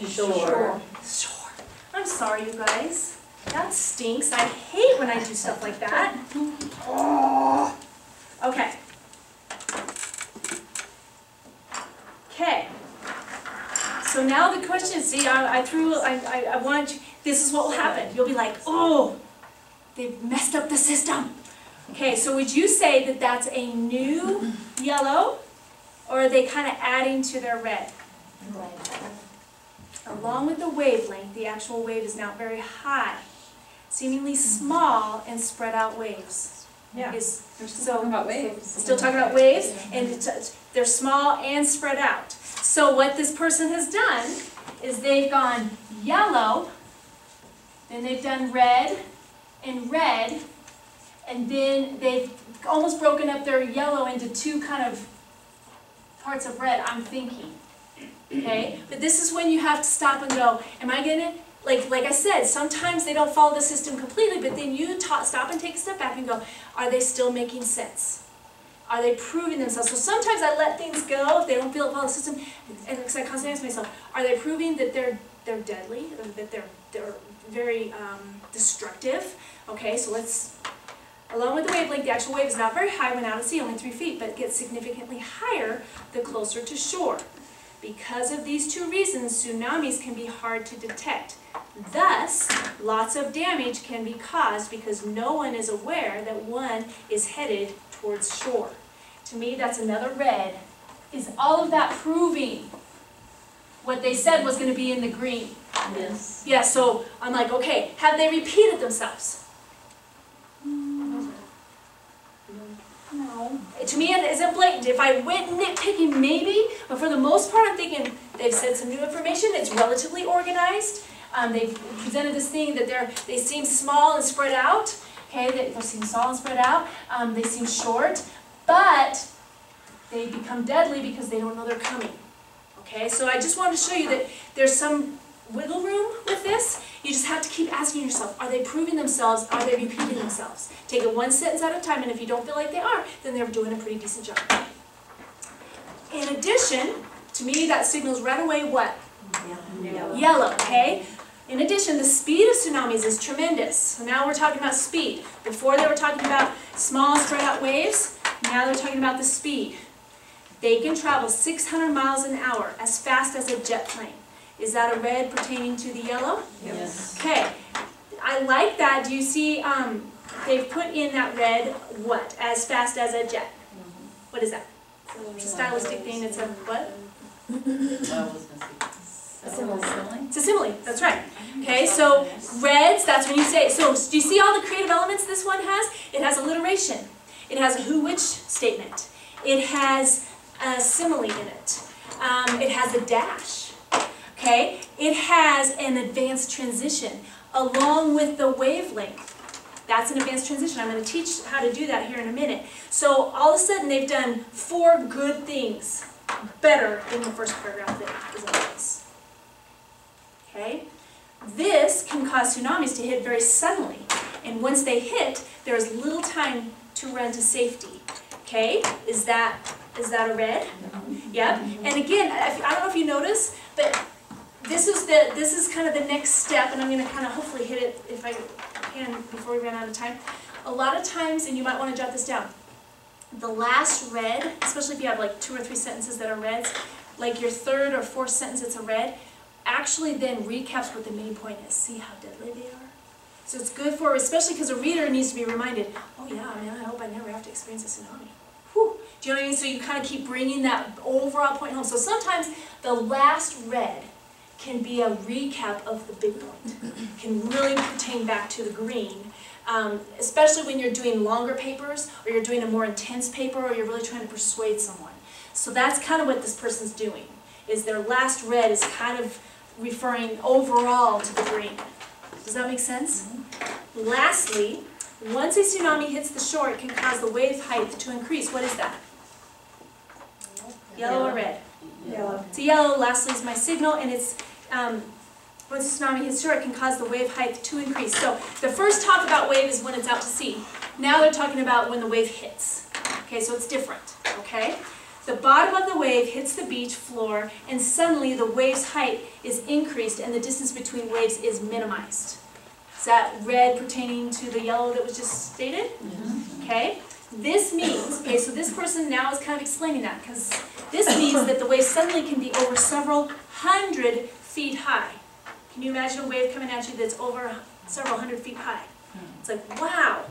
Shore. Shore. I'm sorry, you guys. That stinks. I hate when I do stuff like that. Oh. Okay. Okay. So now the question is, see, I want you, this is what will happen. You'll be like, oh, they've messed up the system. Okay, so would you say that that's a new yellow, or are they kind of adding to their red? Along with the wavelength, the actual wave is now very high, seemingly small and spread out waves. Yeah. We're still talking about waves. Still talking about waves, and they're small and spread out. So what this person has done is they've gone yellow, then they've done red, and then they've almost broken up their yellow into two kind of parts of red, I'm thinking. Okay? But this is when you have to stop and go, am I gonna, like I said, sometimes they don't follow the system completely, but then you stop and take a step back and go, are they still making sense? Are they proving themselves? So sometimes I let things go if they don't follow the system, and because I constantly ask myself, are they proving that they're deadly, or that they're very destructive? Okay, so let's, along with the wavelength, the actual wave is not very high when out at sea, only 3 feet, but it gets significantly higher the closer to shore. Because of these two reasons, tsunamis can be hard to detect. Thus, lots of damage can be caused because no one is aware that one is headed towards shore. To me, that's another red. Is all of that proving what they said was going to be in the green? Yes. Yeah, so I'm like, okay, have they repeated themselves? No. To me, it isn't blatant. If I went nitpicking, maybe, but for the most part, I'm thinking they've said some new information. It's relatively organized. They've presented this thing that they seem small and spread out. Okay, they seem small and spread out. They seem short, but they become deadly because they don't know they're coming. Okay, so I just want to show you that there's some wiggle room with this. You just have to keep asking yourself, are they proving themselves? Are they repeating themselves? Take it one sentence at a time, and if you don't feel like they are, then they're doing a pretty decent job. In addition, to me that signals right away what? Yellow. Yellow, okay? In addition, the speed of tsunamis is tremendous. So now we're talking about speed. Before they were talking about small spread out waves, now they're talking about the speed. They can travel 600 miles an hour, as fast as a jet plane. Is that a red pertaining to the yellow? Yes. Okay, I like that. Do you see they've put in that red, what, as fast as a jet? What is that? It's a stylistic thing. It's a what? A simile. It's a simile, that's right. Okay, so reds, that's when you say, so do you see all the creative elements this one has? It has alliteration. It has a who-which statement. It has a simile in it. It has a dash. Okay, it has an advanced transition along with the wavelength. That's an advanced transition. I'm going to teach how to do that here in a minute. So all of a sudden they've done 4 good things better than the first paragraph that is on this. Okay, this can cause tsunamis to hit very suddenly, and once they hit, there is little time to run to safety. Okay, is that a red? Yep. And again, I don't know if you notice, but this is kind of the next step, and I'm going to kind of hopefully hit it if I can before we run out of time. A lot of times, and you might want to jot this down, the last red, especially if you have like 2 or 3 sentences that are reds, like your 3rd or 4th sentence that's a red, actually then recaps what the main point is. See how deadly they are? So it's good for, especially because a reader needs to be reminded, oh yeah, man, I hope I never have to experience a tsunami. Whew. Do you know what I mean? So you kind of keep bringing that overall point home. So sometimes the last red can be a recap of the big point. Can really pertain back to the green, especially when you're doing longer papers, or you're doing a more intense paper, or you're really trying to persuade someone. So that's kind of what this person's doing, is their last red is kind of referring overall to the green. Does that make sense? Mm-hmm. Lastly, once a tsunami hits the shore, it can cause the wave height to increase. What is that? Yellow or red? Yellow. So yellow, lastly, is my signal, and it's once a tsunami hits shore, it can cause the wave height to increase. So the first talk about wave is when it's out to sea. Now they're talking about when the wave hits. Okay, so it's different. Okay, The bottom of the wave hits the beach floor, and suddenly the wave's height is increased and the distance between waves is minimized. Is that red pertaining to the yellow that was just stated? Okay. This means, okay, so this person now is kind of explaining that, because this means that the wave suddenly can be over several hundred feet high. Can you imagine a wave coming at you that's over several hundred feet high? It's like, wow.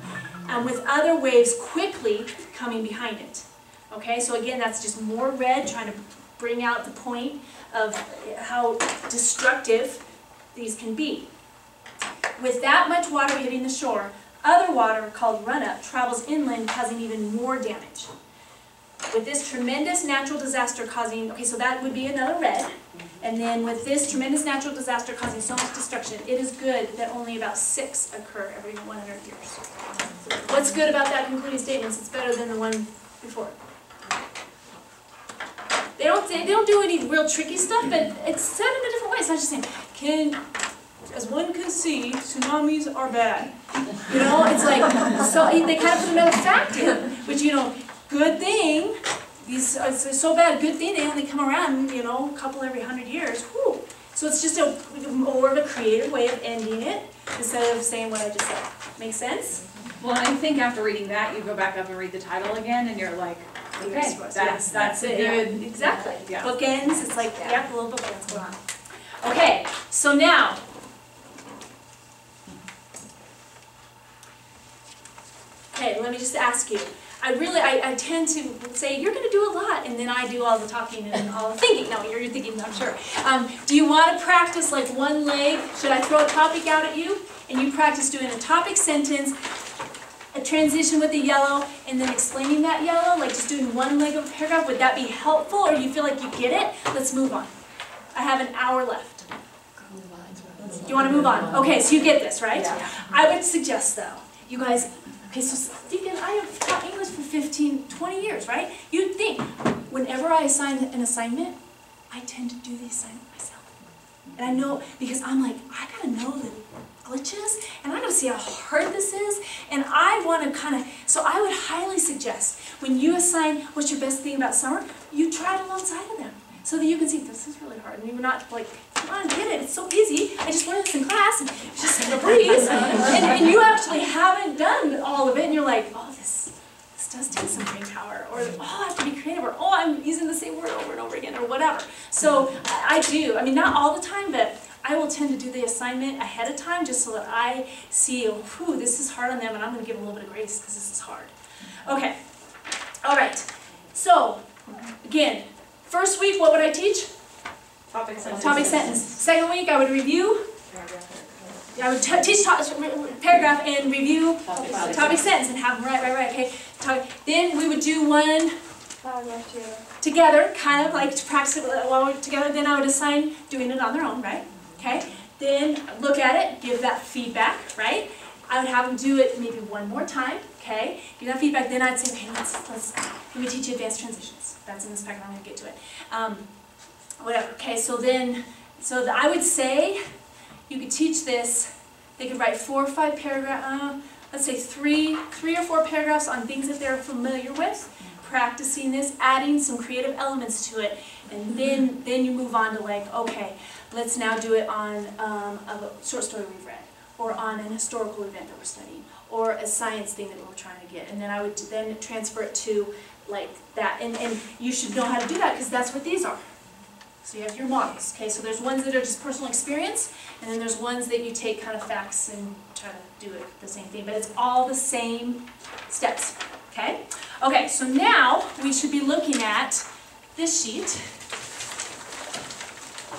And with other waves quickly coming behind it. Okay, so again, that's just more red, trying to bring out the point of how destructive these can be. With that much water hitting the shore, other water, called run-up, travels inland, causing even more damage. With this tremendous natural disaster causing, okay, so that would be another red. And then with this tremendous natural disaster causing so much destruction, it is good that only about 6 occur every 100 years. What's good about that concluding statement? It's better than the one before. They don't do any real tricky stuff, but it's said in a different way. It's not just saying, as one can see, tsunamis are bad. You know, it's like, so they kind of put another fact in, which, you know, good thing, these are so bad, good thing they only come around, you know, a couple every 100 years. Whew. So it's just more of a creative way of ending it, instead of saying what I just said. Make sense? Well, I think after reading that, you go back up and read the title again, and you're like, okay, that's a good... Exactly. Yeah. Bookends, it's like, yeah, a little bookends going on. Okay, so now, okay, let me just ask you. I tend to say, you're going to do a lot, and then I do all the talking and all the thinking. No, you're thinking, I'm sure. Do you want to practice like one leg? Should I throw a topic out at you? And you practice doing a topic sentence, a transition with the yellow, and then explaining that yellow, like just doing one leg of a paragraph. Would that be helpful, or do you feel like you get it? Let's move on. I have an hour left. Do you want to move on? Okay, so you get this, right? Yeah. I would suggest, though, you guys, okay, so Deacon, I have taught English for 15, 20 years, right? You'd think, whenever I assign an assignment, I tend to do the assignment myself. And I know, because I'm like, I gotta know the glitches, and I gotta see how hard this is, and I wanna so I would highly suggest, when you assign what's your best thing about summer, you try it alongside of them. So that you can see, this is really hard, and you're not like, come on, get it, it's so easy, I just learned this in class, and it's just a breeze, and you actually haven't done all of it, and you're like, oh, this does take some brain power, or oh, I have to be creative, or oh, I'm using the same word over and over again, or whatever. So I do, I mean, not all the time, but I will tend to do the assignment ahead of time, just so that I see, oh, whew, this is hard on them, and I'm going to give a little bit of grace, because this is hard. Okay, all right, so, again, first week, what would I teach? Topic sentence. Topic sentence. Second week, I would review. I would teach paragraph and review topic sentence and have them right, okay. Then we would do one together, kind of like to practice it while we're together. Then I would assign doing it on their own, right? Okay. Then look at it, give that feedback, right? I would have them do it maybe one more time, okay? Give that feedback. Then I'd say, okay, let me teach you advanced transitions. That's in this packet. I'm going to get to it. Whatever. Okay. So then, I would say you could teach this. They could write 4 or 5 paragraphs. Let's say three or 4 paragraphs on things that they're familiar with. Practicing this, adding some creative elements to it, and then you move on to like, okay, let's now do it on a short story we've read, or on an historical event that we're studying, or a science thing that we're trying to get, and then I would then transfer it to like that, and you should know how to do that because that's what these are. So you have your models, okay? So there's ones that are just personal experience, and then there's ones that you take kind of facts and try to do it the same thing, but it's all the same steps, okay? Okay, so now we should be looking at this sheet,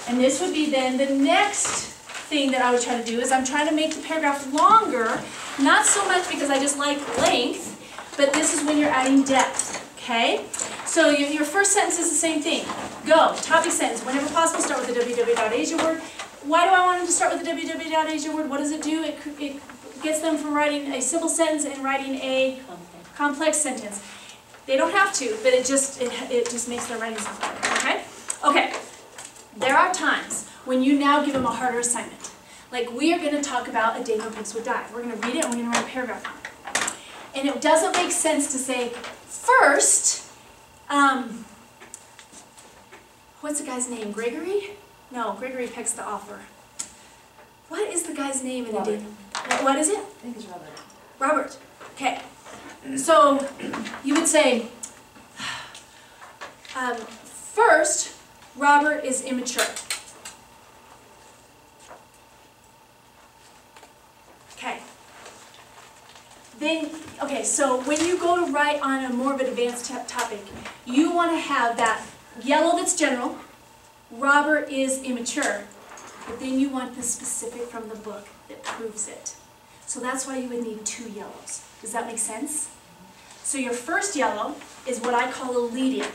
and this would be then the next thing that I would try to do is I'm trying to make the paragraph longer, not so much because I just like length, but this is when you're adding depth, okay? So your first sentence is the same thing. Go, topic sentence, whenever possible, start with the www.asia word. Why do I want them to start with the www.asia word? What does it do? It gets them from writing a simple sentence and writing a complex sentence. They don't have to, but it just makes their writing simpler, okay? Okay, there are times when you now give them a harder assignment. Like we are going to talk about A Day When Pigs Would Die. We're going to read it and we're going to write a paragraph on it. And it doesn't make sense to say, first, what's the guy's name? Gregory? No, Gregory Peck's the author. What is the guy's name in the Robert. What is it? I think it's Robert. Robert. Okay. So you would say, first, Robert is immature. Okay. Then, okay, so when you go to write on a more of an advanced topic, you want to have that yellow that's general, Robert is immature, but then you want the specific from the book that proves it. So that's why you would need 2 yellows. Does that make sense? So your first yellow is what I call a lead-in,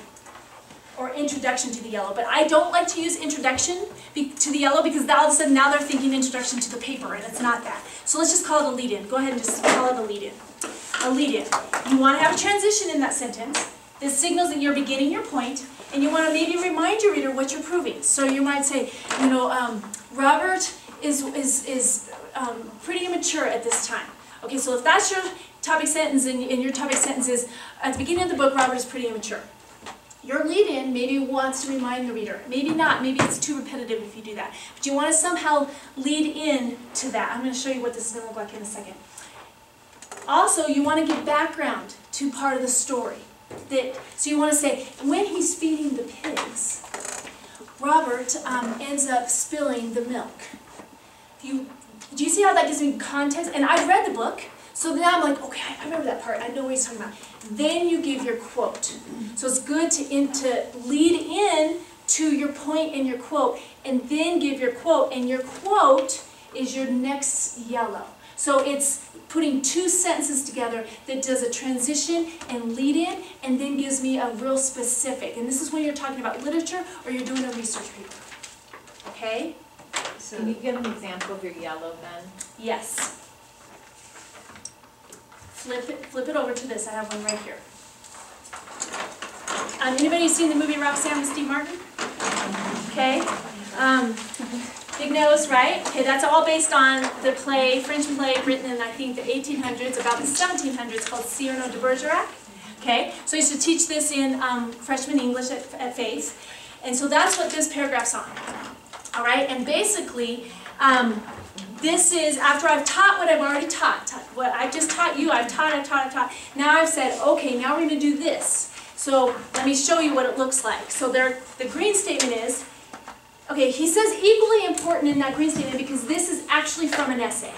or introduction to the yellow. But I don't like to use introduction to the yellow because all of a sudden now they're thinking introduction to the paper, and it's not that. So let's just call it a lead-in. Go ahead and just call it a lead-in. A lead-in. You want to have a transition in that sentence that signals that you're beginning your point, and you want to maybe remind your reader what you're proving. So you might say, you know, Robert is pretty immature at this time. Okay, so if that's your topic sentence, and your topic sentence is, at the beginning of the book, Robert is pretty immature. Your lead-in maybe wants to remind the reader. Maybe not. Maybe it's too repetitive if you do that. But you want to somehow lead in to that. I'm going to show you what this is going to look like in a second. Also, you want to give background to part of the story. So you want to say, when he's feeding the pigs, Robert ends up spilling the milk. Do you see how that gives me context? And I've read the book, so now I'm like, okay, I remember that part. I know what he's talking about. Then you give your quote. So it's good to lead in to your point and your quote, and then give your quote. And your quote is your next yellow. So it's putting 2 sentences together that does a transition and lead in, and then gives me a real specific. And this is when you're talking about literature or you're doing a research paper. Okay? So can you give an example of your yellow then? Yes. Flip it over to this. I have one right here. Anybody seen the movie Roxanne with Steve Martin? Okay. Big nose, right? Okay, that's all based on the play, French play written in, I think, the 1800s, about the 1700s, called Cyrano de Bergerac. Okay, so I used to teach this in freshman English at Faith. And so that's what this paragraph's on. All right, and basically, this is, after I've taught what I've already taught, what I just taught you, I've taught. Now I've said, okay, now we're going to do this. So let me show you what it looks like. So the green statement is, okay, he says equally important in that green statement because this is actually from an essay.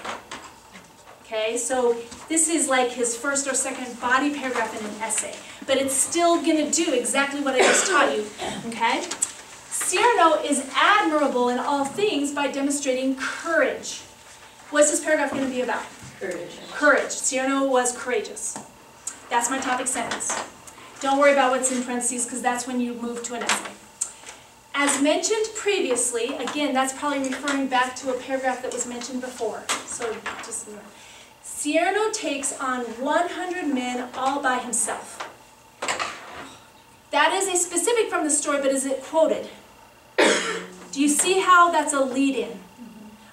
Okay, so this is like his first or second body paragraph in an essay. But it's still going to do exactly what I just taught you. Okay? Cyrano is admirable in all things by demonstrating courage. What's this paragraph going to be about? Courage. Courage. Cyrano was courageous. That's my topic sentence. Don't worry about what's in parentheses because that's when you move to an essay. As mentioned previously, again, that's probably referring back to a paragraph that was mentioned before. So just remember. Cyrano takes on 100 men all by himself. That is a specific from the story, but is it quoted? Do you see how that's a lead-in?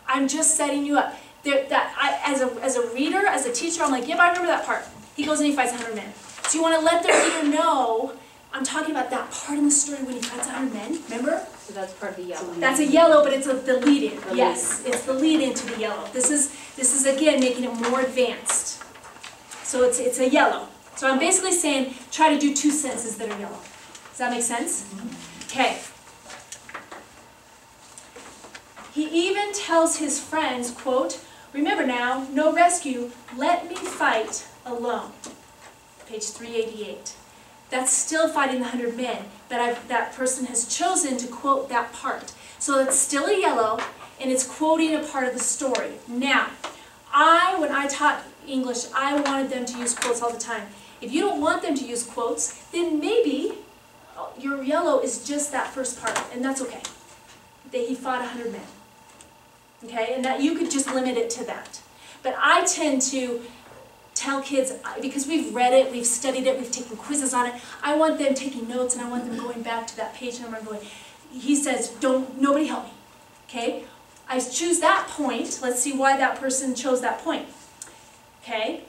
I'm just setting you up. As a reader, as a teacher, I'm like, yep, I remember that part. He goes and he fights 100 men. So you want to let the reader know, I'm talking about that part in the story when he fights 100 men, remember? So that's part of the yellow. That's a yellow, but it's the lead-in. Yes, it's the lead-in to the yellow. This is again making it more advanced. So it's a yellow. So I'm basically saying, try to do 2 sentences that are yellow. Does that make sense? Okay. He even tells his friends, quote, remember now, no rescue, let me fight alone. Page 388. That's still fighting the 100 men, but that person has chosen to quote that part. So it's still a yellow, and it's quoting a part of the story. Now, when I taught English, I wanted them to use quotes all the time. If you don't want them to use quotes, then maybe your yellow is just that first part, and that's okay. That he fought 100 men. Okay, and that you could just limit it to that. But I tend to tell kids, because we've read it, we've studied it, we've taken quizzes on it, I want them taking notes and I want them going back to that page number and going, he says, nobody help me. Okay, I choose that point. Let's see why that person chose that point. Okay,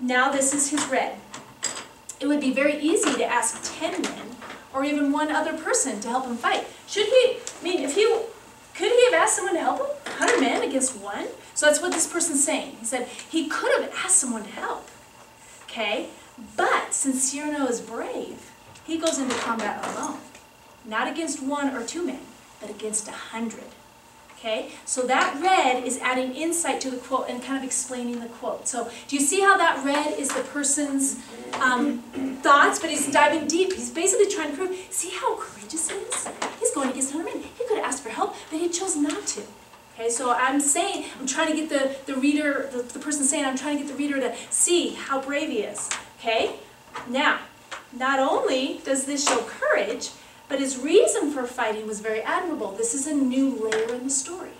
now this is his red. It would be very easy to ask 10 men or even one other person to help him fight. Should he, could he have asked someone to help him? 100 men against one? So that's what this person's saying. He said he could have asked someone to help. Okay? But since Cyrano is brave, he goes into combat alone. Not against 1 or 2 men, but against 100. Okay? So that red is adding insight to the quote and kind of explaining the quote. So do you see how that red is the person's thoughts, but he's diving deep. He's basically trying to prove, see how courageous he is? He's going against 100 men. He could have asked for help, but he chose not to. Okay, so I'm trying to get the reader, the person saying, I'm trying to get the reader to see how brave he is. Okay? Now, not only does this show courage, but his reason for fighting was very admirable. This is a new layer in the story.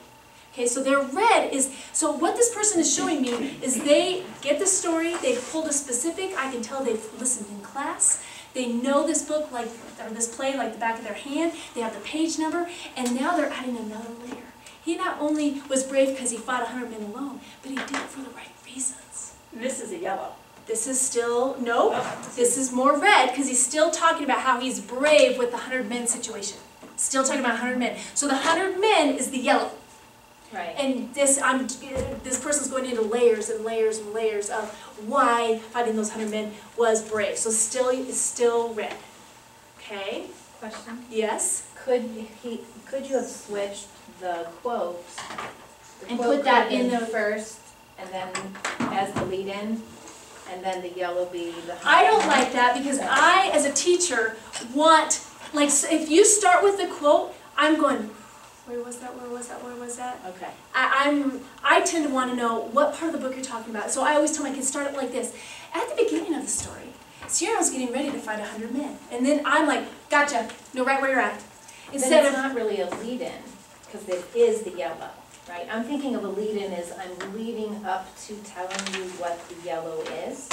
Okay, so their red is, so what this person is showing me is they get the story, they've pulled a specific, I can tell they've listened in class, they know this book like, or this play like the back of their hand, they have the page number, and now they're adding another layer. He not only was brave because he fought 100 men alone, but he did it for the right reasons. This is a yellow. This is still, no, this is more red because he's still talking about how he's brave with the 100 men situation. Still talking about 100 men. So the 100 men is the yellow. Right. And this person's going into layers and layers and layers of why fighting those 100 men was brave. So it's still red. Okay? Question? Yes? Could you have switched the quotes? And put that in the first, and then as the lead-in, and then the yellow be the. I don't like that because I, as a teacher, want, like, if you start with the quote, I'm going, where was that, where was that, where was that? Okay. I tend to want to know what part of the book you're talking about. So I always tell my kids, start it like this. At the beginning of the story, Cyrano's getting ready to fight 100 men. And then I'm like, gotcha, know right where you're at. Instead it's not really a lead-in, because it is the yellow, right? I'm thinking of a lead-in as I'm leading up to telling you what the yellow is.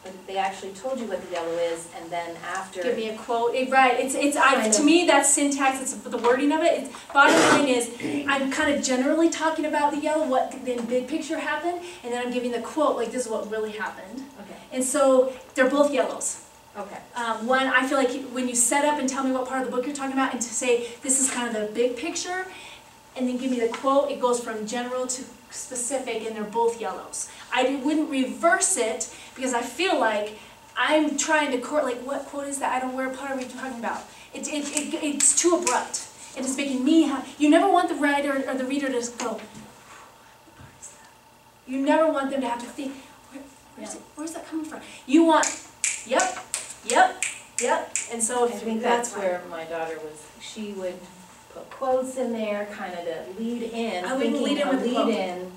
But they actually told you what the yellow is, and then after. Give me a quote. Right. To me, that's syntax. It's the wording of it. Bottom line is, I'm kind of generally talking about the yellow, what the big picture happened, and then I'm giving the quote, like this is what really happened. Okay. And so they're both yellows. Okay. One, I feel like when you set up and tell me what part of the book you're talking about, and to say this is kind of the big picture, and then give me the quote, it goes from general to specific, and they're both yellows. I wouldn't reverse it because I feel like I'm trying to like what quote is that? I don't know where part are we talking about. It's too abrupt. And it's making me you never want the writer or the reader to just go, what part is that? You never want them to have to think, where's that coming from? You want, yep. And so I think that's where my daughter was. She would put quotes in there, kind of to lead in. I wouldn't lead in with the quote. Lead-in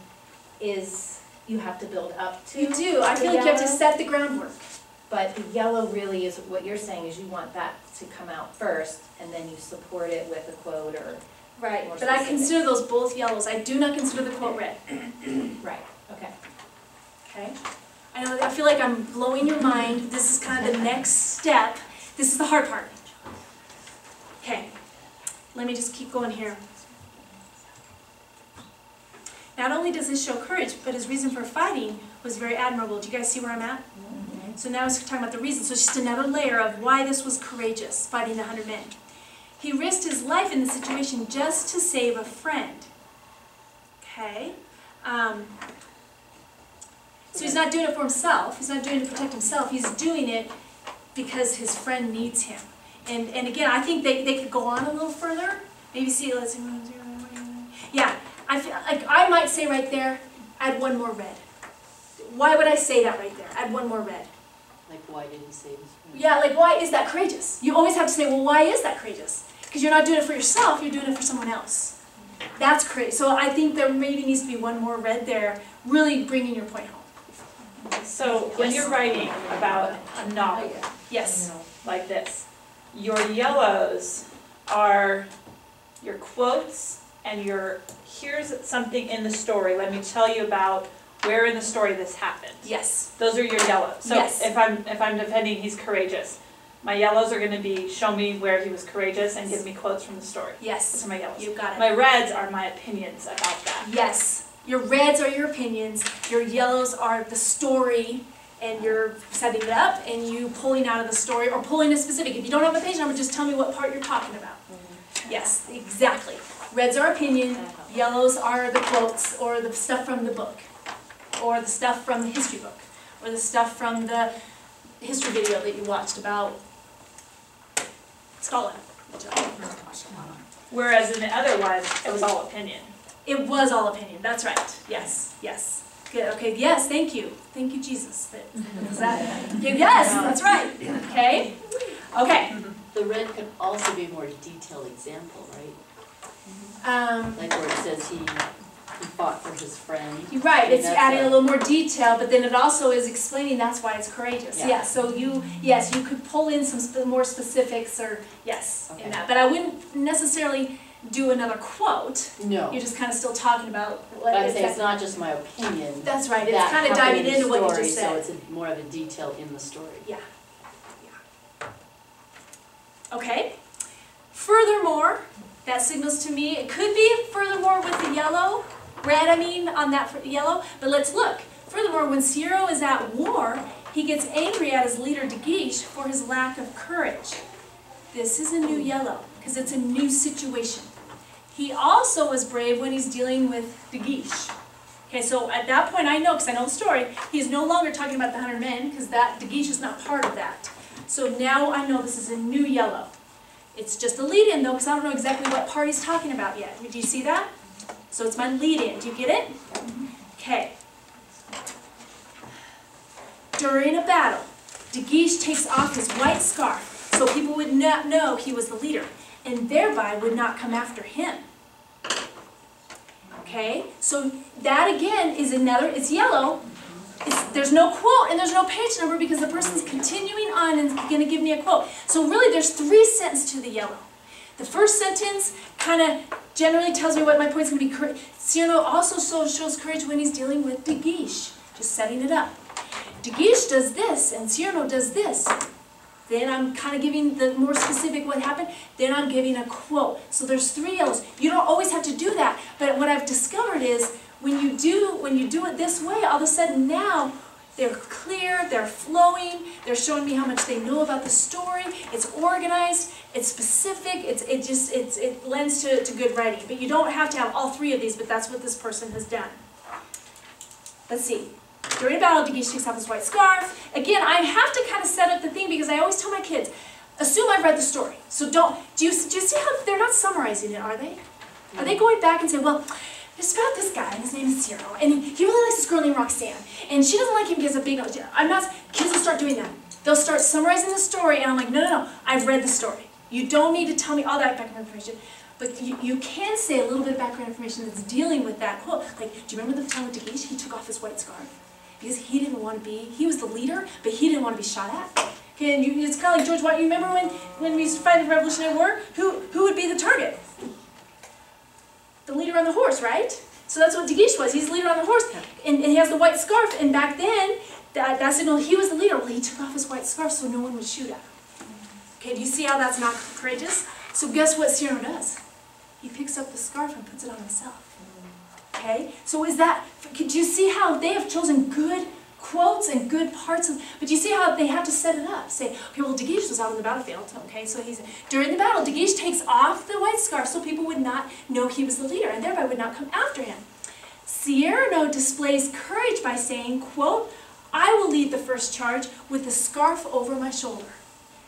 is you have to build up to. You do. I feel like you have to set the groundwork. But the yellow really is, what you're saying is you want that to come out first, and then you support it with a quote or. Right, more but I specific. consider those both yellows. I do not consider the quote red. Right, okay. Okay? I know, I feel like I'm blowing your mind. This is kind of the next step. This is the hard part. Okay, let me just keep going here. Not only does this show courage, but his reason for fighting was very admirable. Do you guys see where I'm at? Mm-hmm. So now it's talking about the reason. So it's just another layer of why this was courageous, fighting the 100 men. He risked his life in the situation just to save a friend. Okay? So he's not doing it for himself. He's not doing it to protect himself. He's doing it because his friend needs him. And again, I think they could go on a little further. Maybe see, let's see. Yeah, I feel like I might say right there, add one more red. Why would I say that right there? Add one more red. Like, why did he save his friend? Yeah, like why is that courageous? You always have to say, well, why is that courageous? Because you're not doing it for yourself, you're doing it for someone else. That's courageous. So I think there maybe needs to be one more red there, really bringing your point home. So when you're writing about a novel, Yes. like this, your yellows are your quotes and your, here's something in the story, let me tell you about where in the story this happened. Yes. Those are your yellows. So Yes. if I'm defending he's courageous, my yellows are going to be show me where he was courageous and give me quotes from the story. Those Yes. are my yellows. You got it. My reds are my opinions about that. Yes. Your reds are your opinions. Your yellows are the story and you're setting it up, and you pulling out of the story, or pulling a specific. If you don't have a page number, just tell me what part you're talking about. Yes, exactly. Reds are opinion, yellows are the quotes, or the stuff from the book, or the stuff from the history book, or the stuff from the history video that you watched about Scotland. Whereas in the other one, it was all opinion. It was all opinion, that's right. Yes, yes. Good, okay, yes, thank you. Thank you, Jesus. Yes, that's right. Okay? Okay. The red could also be a more detailed example, right? Like where it says he fought for his friend. You're right, it's That's adding a little more detail, but then it also is explaining that's why it's courageous. Yeah. Yeah, so you could pull in some more specifics, or yes, in Okay. that. But I wouldn't necessarily do another quote. No, You're just kind of still talking about what but I'm is saying it's that. not just my opinion. That's right, it's That kind of happened diving in the into what you story, just said. So it's more of a detail in the story. Yeah. Okay. Furthermore, that signals to me, it could be furthermore with the yellow, red I mean, on that yellow, but let's look. Furthermore, when Ciro is at war, he gets angry at his leader De Guiche for his lack of courage. This is a new yellow, because it's a new situation. He also was brave when he's dealing with De Guiche. Okay, so at that point I know, because I know the story, he's no longer talking about the 100 men, because that De Guiche is not part of that. So now I know this is a new yellow. It's just a lead-in though, because I don't know exactly what part he's talking about yet. Do you see that? So it's my lead-in. Do you get it? Okay. During a battle, De Guiche takes off his white scarf so people would not know he was the leader, and thereby would not come after him. Okay? So that again is another, it's yellow. There's no quote and there's no page number because the person's continuing on and going to give me a quote. So really there's 3 sentences to the yellow. The first sentence kind of generally tells me what my point's going to be. Cyrano also shows courage when he's dealing with De Guiche, just setting it up. De Guiche does this and Cyrano does this. Then I'm kind of giving the more specific what happened. Then I'm giving a quote. So there's 3 yellows. You don't always have to do that. But what I've discovered is when you do it this way, all of a sudden now they're clear, they're flowing, they're showing me how much they know about the story, it's organized, it's specific, it lends to good writing. But you don't have to have all 3 of these, but that's what this person has done. Let's see. During a battle, De Guiche takes off his white scarf. Again, I have to kind of set up the thing because I always tell my kids, assume I've read the story. So do you see how they're not summarizing it, are they? Are they going back and saying, well, it's about this guy, and his name is Cyrano, and he really likes this girl named Roxanne, and she doesn't like him because of big nose. Kids will start doing that. They'll start summarizing the story, and I'm like, no, I've read the story. You don't need to tell me all that background information, but you can say a little bit of background information that's dealing with that quote. Like, do you remember the time with De Guiche? He took off his white scarf because he was the leader, but he didn't want to be shot at. Okay, and it's kind of like George Washington. You remember when we used to fight the Revolutionary War? Who would be the target? The leader on the horse, right? So that's what De Guiche was. He's the leader on the horse, and he has the white scarf. And back then, that signaled he was the leader. Well, he took off his white scarf so no one would shoot at him. Okay, do you see how that's not courageous? So guess what Cyrano does? He picks up the scarf and puts it on himself. Okay, so do you see how they have chosen good quotes and good parts of, but you see how they have to set it up. Say, okay, well, De Guiche was out on the battlefield, okay, so during the battle, De Guiche takes off the white scarf so people would not know he was the leader and thereby would not come after him. Cyrano displays courage by saying, quote, I will lead the first charge with the scarf over my shoulder.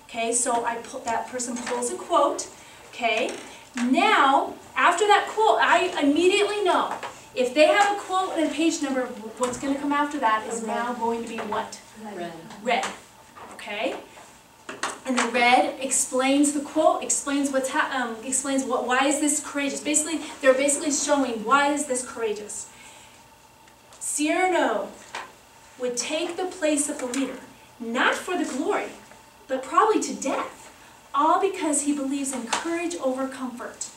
Okay, so that person pulls a quote, okay. Now, after that quote, I immediately know if they have a quote and a page number, what's going to come after that is now going to be what? Red. Red. Okay? And the red explains the quote, explains why is this courageous. Basically, they're basically showing why is this courageous. Cyrano would take the place of the leader, not for the glory, but probably to death, all because he believes in courage over comfort.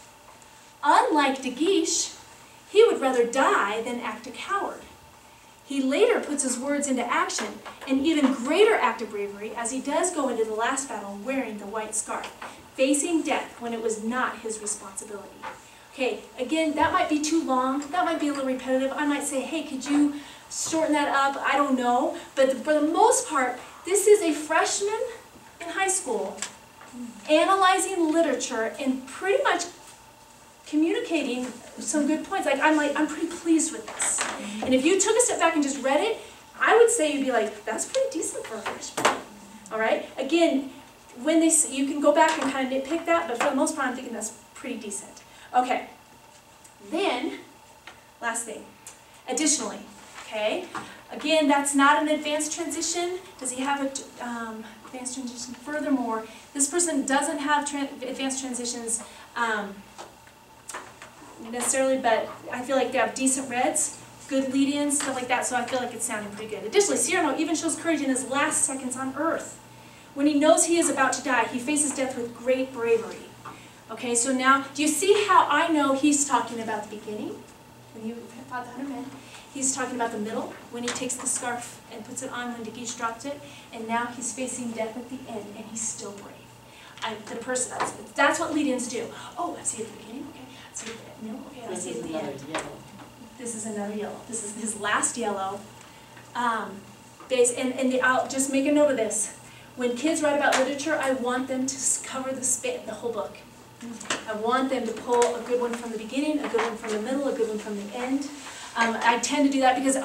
Unlike De Guiche, he would rather die than act a coward. He later puts his words into action, an even greater act of bravery, as he does go into the last battle wearing the white scarf, facing death when it was not his responsibility. Okay, again, that might be too long, that might be a little repetitive. I might say, hey, could you shorten that up? I don't know. But for the most part, this is a freshman in high school analyzing literature and pretty much communicating some good points. I'm pretty pleased with this. And if you took a step back and just read it, I would say you'd be like, that's pretty decent for a freshman. All right? Again, when you can go back and kind of nitpick that, but for the most part, I'm thinking that's pretty decent. Okay. Then, last thing. Additionally, okay? Again, that's not an advanced transition. Does he have an advanced transition? Furthermore, this person doesn't have advanced transitions necessarily, but I feel like they have decent reds, good lead-ins, stuff like that, so I feel like it's sounding pretty good. Additionally, Cyrano even shows courage in his last seconds on earth. When he knows he is about to die, he faces death with great bravery. Okay, so now, do you see how I know he's talking about the beginning? When you fought the 100 men. He's talking about the middle, when he takes the scarf and puts it on when De Guiche dropped it, and now he's facing death at the end, and he's still brave. That's what lead-ins do. Oh, I see it at the beginning, okay. I see it at the middle, okay, I see it at the end. This is another yellow. This is his last yellow. I'll just make a note of this. When kids write about literature, I want them to cover the whole book. I want them to pull a good one from the beginning, a good one from the middle, a good one from the end. I tend to do that because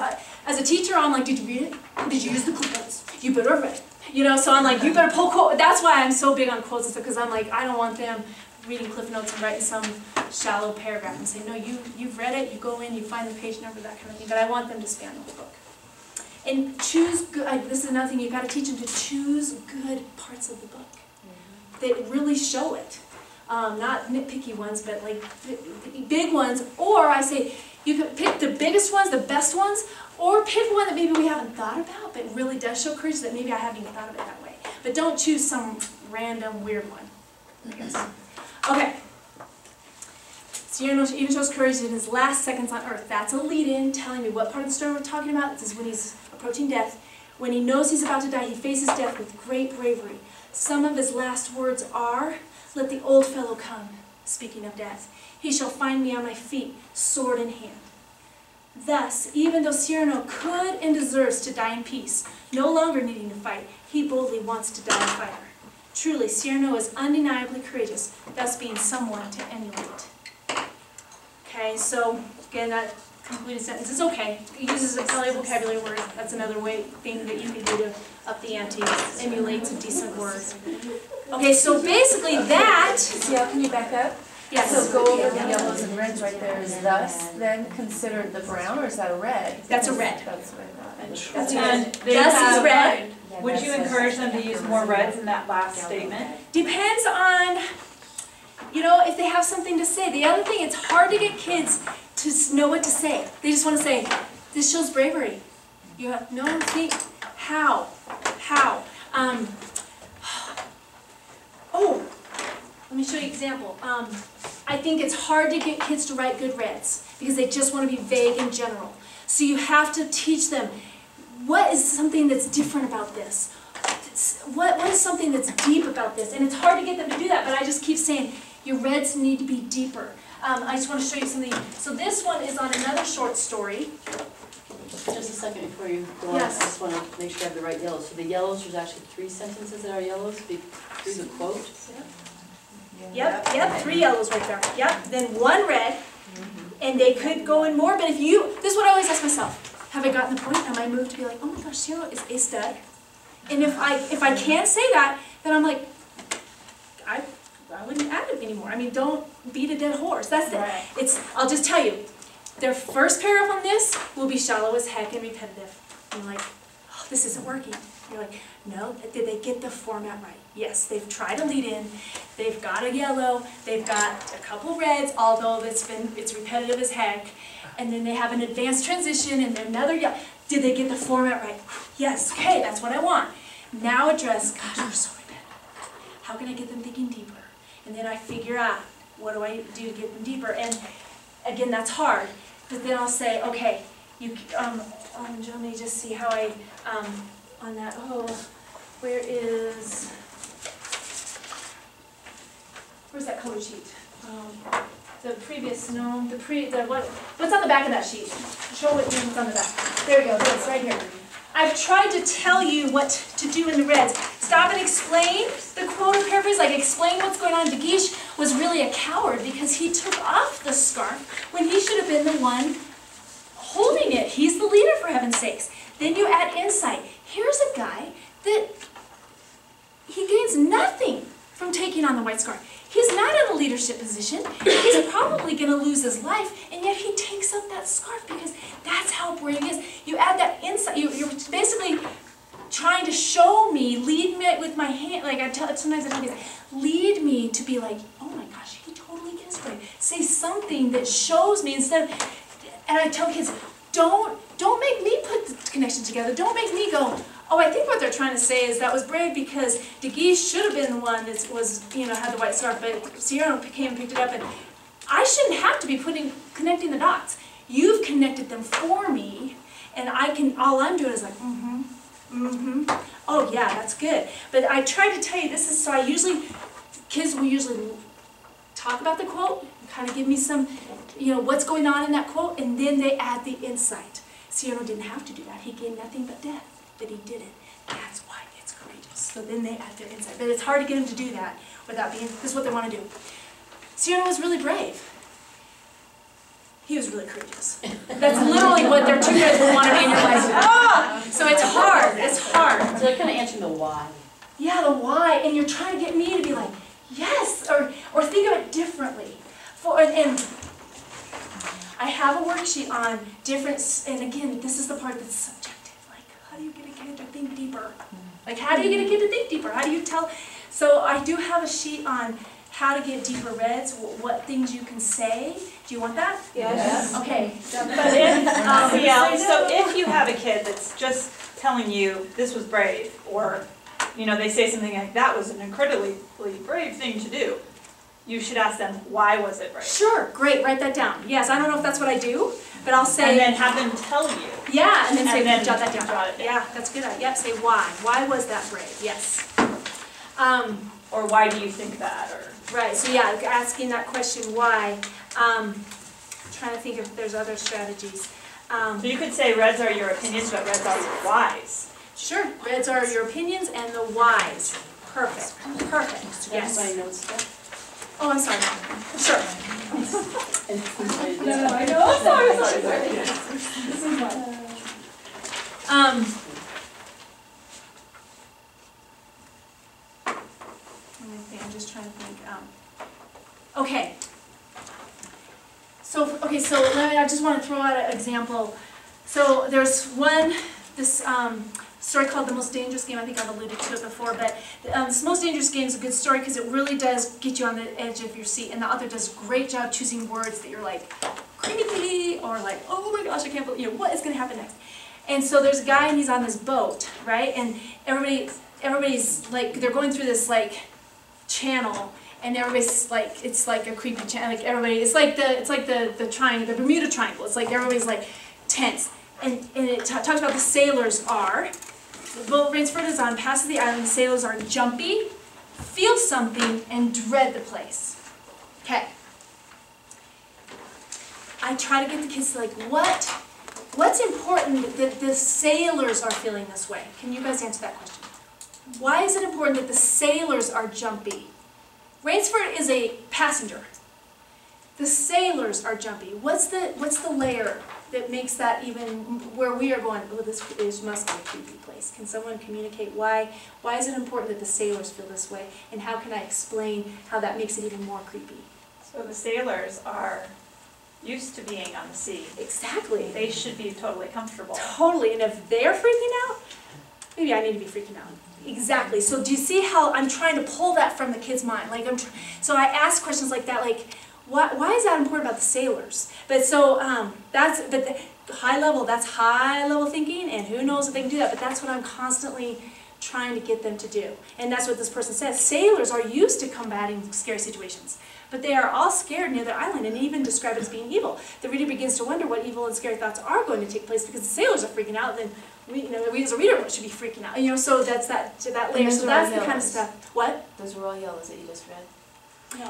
as a teacher, I'm like, did you read it? Did you use the quotes? You better read it. You know, so I'm like, you better pull quotes. That's why I'm so big on quotes and stuff, because I'm like, I don't want them reading Cliff Notes and writing some shallow paragraph and say, no, you've read it, you go in, you find the page number, that kind of thing. But I want them to span the whole book. And choose good, this is another thing, you've got to teach them to choose good parts of the book that really show it. Not nitpicky ones, but like big ones. Or I say, you could pick the biggest ones, the best ones, or pick one that maybe we haven't thought about, but really does show courage that maybe I haven't even thought of it that way. But don't choose some random weird one, I guess. Okay. Cyrano even shows courage in his last seconds on earth. That's a lead-in telling me what part of the story we're talking about. This is when he's approaching death. When he knows he's about to die, he faces death with great bravery. Some of his last words are, "Let the old fellow come," speaking of death. "He shall find me on my feet, sword in hand." Thus, even though Cyrano could and deserves to die in peace, no longer needing to fight, he boldly wants to die a fighter. Truly, Cyrano is undeniably courageous, thus being someone to emulate. Okay, so again, that completed sentence is okay. It uses a vocabulary word. That's another thing that you can do to up the ante. Emulate's a decent word. Okay, so basically that. Yeah, can you back up? Yes. So go over the yellows and reds right there. Is thus then considered the brown, or is that a red? That's a red. That's what I thought. That's And a they thus have- is red. Would you encourage them to use more reds in that last statement? Depends on, if they have something to say. The other thing, it's hard to get kids to know what to say. They just want to say, "This shows bravery." You have no think how. Oh, let me show you an example. I think it's hard to get kids to write good reds because they just want to be vague and general. So you have to teach them, what is something that's different about this? What is something that's deep about this? And it's hard to get them to do that, but I just keep saying, your reds need to be deeper. I just want to show you something. So this one is on another short story. Just a second before you go on, I Yes. just want to make sure I have the right yellows. So the yellows, there's actually 3 sentences that are yellows through the quote. Yep, 3 yellows right there. Yep, then 1 red, and they could go in more, but this is what I always ask myself. Have I gotten the point? Am I moved to be like, oh my gosh, Cyrano is a stud? And if I can't say that, then I'm like, I wouldn't add it anymore. I mean, don't beat a dead horse. That's it. Right. I'll just tell you, their first paragraph on this will be shallow as heck and repetitive. And you're like, oh, this isn't working. You're like, no, did they get the format right? Yes, they've tried to lead in, they've got a yellow, they've got a couple reds, although it's repetitive as heck, and then they have an advanced transition and then another yellow. Did they get the format right? Yes, okay, that's what I want. Now address, gosh, they're so repetitive. How can I get them thinking deeper? And then I figure out, what do I do to get them deeper? And again, that's hard, but then I'll say, okay, let me just see how I, on that, where's that color sheet? the previous, no, what's on the back of that sheet? Show what's on the back. There we go, this, right here. I've tried to tell you what to do in the reds. Stop and explain the quote or paraphrase, like explain what's going on. De Guiche was really a coward because he took off the scarf when he should have been the one holding it. He's the leader, for heaven's sakes. Then you add insight. Here's a guy that he gains nothing from taking on the white scarf. He's not in a leadership position. He's probably going to lose his life, and yet he takes up that scarf because that's how brave he is. You add that insight. You're basically trying to show me, lead me with my hand. Like sometimes I tell kids, lead me to be like, oh my gosh, he totally is brave. Say something that shows me instead of. And I tell kids, don't make me put the connection together. Don't make me go, oh, I think what they're trying to say is that was brave because De Guiche should have been the one that was, had the white scarf, but Cyrano came and picked it up, and I shouldn't have to be connecting the dots. You've connected them for me, and all I'm doing is like, oh yeah, that's good. But I try to tell you this is, so kids will usually talk about the quote, kind of give me some, what's going on in that quote, and then they add the insight. Cyrano didn't have to do that. He gained nothing but death, but he did it. That's why it's courageous. So then they add their insight. But it's hard to get them to do that without being, this is what they want to do. Cyrano was really brave. He was really courageous. That's literally what their two guys would want to be in your life. So it's hard. It's hard. So they're kind of answering the why. Yeah, the why. And you're trying to get me to be like, yes, or think of it differently. And I have a worksheet on different, and again, this is the part that's subjective. Like, how do you get a kid to think deeper? Like, how do you get a kid to think deeper? How do you tell? So I do have a sheet on how to get deeper reds, what things you can say. Do you want that? Yes. Okay. So if you have a kid that's just telling you this was brave, or they say something like that was an incredibly brave thing to do, you should ask them, why was it brave? Sure, great, write that down. Yes, I don't know if that's what I do, but I'll say. And then have them tell you. Yeah, and then say, jot that down. Jot it down. Yeah, that's good. Yep, say why. Why was that brave? Yes. Or why do you think that? Or right, so yeah, asking that question, why. Trying to think if there's other strategies. So you could say reds are your opinions, but reds are your whys. Sure, reds are your opinions and the whys. Perfect, perfect, yes. Oh, I'm sorry. Sure. No, I know. Sorry. This is fun. I'm just trying to think. Okay. So I just want to throw out an example. So there's this story called The Most Dangerous Game. I think I've alluded to it before, but this Most Dangerous Game is a good story because it really does get you on the edge of your seat, and the author does a great job choosing words that you're like, creepy, or like, oh my gosh, I can't believe, what is going to happen next? And so there's a guy, and he's on this boat, right? And everybody's like, they're going through this like channel, and everybody's like, it's like a creepy channel. Like everybody, it's like the triangle, the Bermuda Triangle. It's like everybody's like tense, and it talks about the sailors are. The boat Rainsford is on, passes the island. The sailors are jumpy, feel something, and dread the place. Okay. I try to get the kids to like, what's important that the sailors are feeling this way? Can you guys answer that question? Why is it important that the sailors are jumpy? Rainsford is a passenger. The sailors are jumpy. What's the layer that makes that even where we are going? Oh, this must be a creepy place. Can someone communicate why? Why is it important that the sailors feel this way? And how can I explain how that makes it even more creepy? So the sailors are used to being on the sea. Exactly. They should be totally comfortable. Totally. And if they're freaking out, maybe I need to be freaking out. Exactly. So do you see how I'm trying to pull that from the kid's mind? Like so I ask questions like that, like, why is that important about the sailors? But so that's the high level. That's high level thinking, and who knows if they can do that? But that's what I'm constantly trying to get them to do. And that's what this person says. Sailors are used to combating scary situations, but they are all scared near their island, and even described as being evil. The reader begins to wonder what evil and scary thoughts are going to take place because the sailors are freaking out. Then we as a reader should be freaking out. So that's that layer. So that's the kind of stuff. What? Those were all yellows that you just read.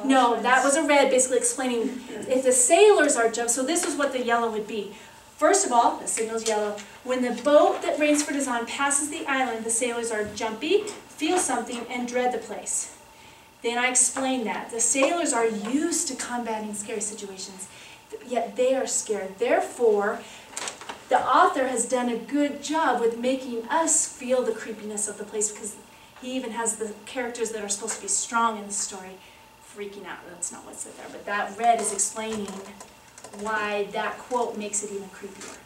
No, that was a red, basically explaining if the sailors are jumping. So this is what the yellow would be. First of all, the signal's yellow. When the boat that Rainsford is on passes the island, the sailors are jumpy, feel something, and dread the place. Then I explained that. The sailors are used to combating scary situations, yet they are scared. Therefore, the author has done a good job with making us feel the creepiness of the place, because he even has the characters that are supposed to be strong in the story freaking out. That's not what's in there, but that red is explaining why that quote makes it even creepier.